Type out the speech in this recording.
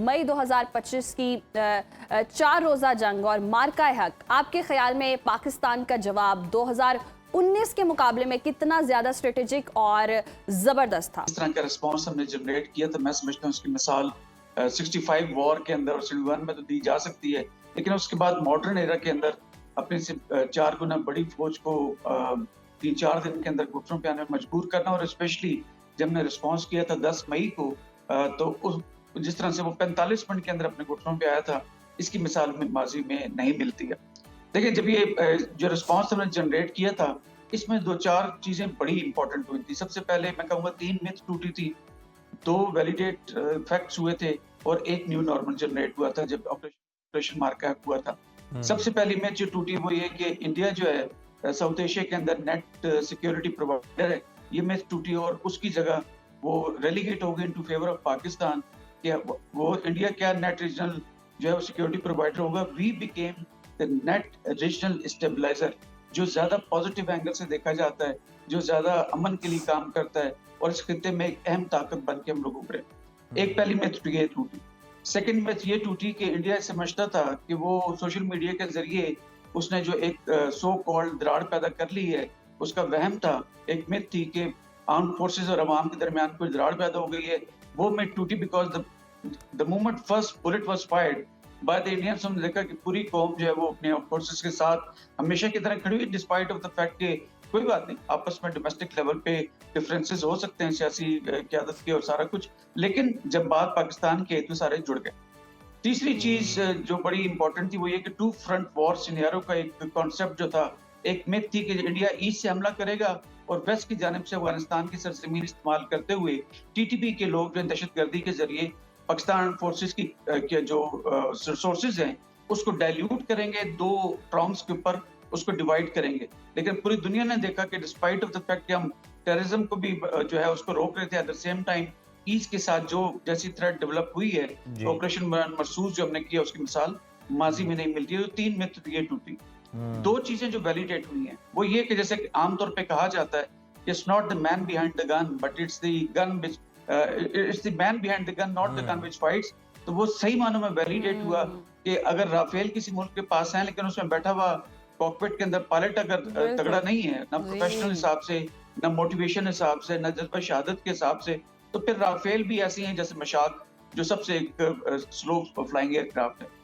मई 2025 की 4 रोज़ा जंग और मार्का-ए-हक, आपके ख्याल में पाकिस्तान का जवाब 2019 के मुकाबले में कितना ज़्यादा स्ट्रेटेजिक और ज़बरदस्त था? इस तरह का रिस्पॉन्स हमने जनरेट किया तो मैं समझता हूँ इसकी मिसाल 65 वॉर के अंदर और 61 में तो दी जा सकती है, लेकिन उसके बाद मॉडर्न एरा के अंदर अपने से 4 गुना बड़ी फौज को 3-4 दिन के अंदर घुटनों पे आने में मजबूर करना, और स्पेशली जब हमने रिस्पॉन्स किया था 10 मई को, तो उस जिस तरह से वो 45 मिनट के अंदर अपने घुटनों पे आया था, इसकी मिसाल में माजी में नहीं मिलती है। देखिए, जब ये जो रिस्पॉन्स हमने जनरेट किया था, इसमें 2-4 चीजें बड़ी इंपॉर्टेंट हुई थी। सबसे पहले मैं कहूँगा 3 मिथ टूटी थी, 2 वैलिडेट फैक्ट्स हुए थे और एक न्यू नॉर्मल जनरेट हुआ था जब ऑपरेशन मार्का हुआ था। सबसे पहली मिथ जो टूटी वो ये कि इंडिया जो है साउथ एशिया के अंदर नेट सिक्योरिटी प्रोवाइडर है, ये मिथ टूटी और उसकी जगह वो रेलीगेट हो गई इनटू फेवर ऑफ पाकिस्तान कि वो इंडिया क्या नेट रीजनल जो है वो सिक्योरिटी प्रोवाइडर होगा। We became the net regional stabiliser, जो ज्यादा पॉजिटिव एंगल से देखा जाता है, जो ज्यादा अमन के लिए काम करता है और इस खित्ते में एक अहम ताकत बन के हम लोग उभरे। एक पहली मिथ ये टूटी। सेकंड मिथ ये टूटी कि इंडिया समझता था कि वो सोशल मीडिया के जरिए उसने जो एक सो कॉल्ड दरार पैदा कर ली है, उसका वहम था। एक मिथ थी कि आर्म फोर्सेस और अवाम के दरमियान कोई दरार पैदा हो गई है, वो मिथ टूटी because the moment first bullet was fired by the Indians, हमने देखा कि पूरी कौम जो है वो अपने फोर्सेस के साथ हमेशा की तरह खड़ी हुई, डिस्पाइट ऑफ द फैक्ट कि कोई बात नहीं, आपस में डोमेस्टिक लेवल पे डिफरेंसेस हो सकते हैं सियासी क़यादत के और सारा कुछ, लेकिन जब बात पाकिस्तान की तो सारे जुड़ गए। तीसरी चीज जो बड़ी इंपॉर्टेंट थी वो ये कि 2 फ्रंट वॉर सिनेरियो का एक कॉन्सेप्ट जो था, एक मिथ थी कि इंडिया ईस्ट से हमला करेगा और वेस्ट की जानिब से अफगानिस्तान की सरजमीन इस्तेमाल करते हुए टीटीपी के लोग जो दहशतगर्दी के जरिए पाकिस्तान फोर्सेस की के जो रिसोर्सेज हैं उसको डाइल्यूट करेंगे, 2 प्रॉन्ग्स के ऊपर उसको डिवाइड करेंगे। लेकिन पूरी दुनिया ने देखा कि डिस्पाइट ऑफ द फैक्ट कि हम टेररिज्म को भी जो है उसको रोक रहे थे, at the same time east के साथ जो जैसी थ्रेट डेवलप हुई है, ऑपरेशन मरसूस जो हमने किया उसकी मिसाल माजी में नहीं मिलती है। तो 3 मिथ ये टूटी। 2 चीजें जो वैलिडेट हुई हैं वो ये कि जैसे आमतौर पे कहा जाता है, it's not the man behind the gun but it's the gun which it's the man behind the gun not the gun which fights. तो वो सही मानों में वैलिडेट हुआ कि अगर राफेल किसी मुल्क के पास है लेकिन उसमें बैठा हुआ कॉकपिट के अंदर पायलट अगर तगड़ा नहीं है, ना प्रोफेशनल हिसाब से, ना मोटिवेशन हिसाब से, ना जज्बा शहादत के हिसाब से, तो फिर राफेल भी ऐसी हैं जैसे मशाक जो सबसे एक स्लो फ्लाइंग एयरक्राफ्ट है।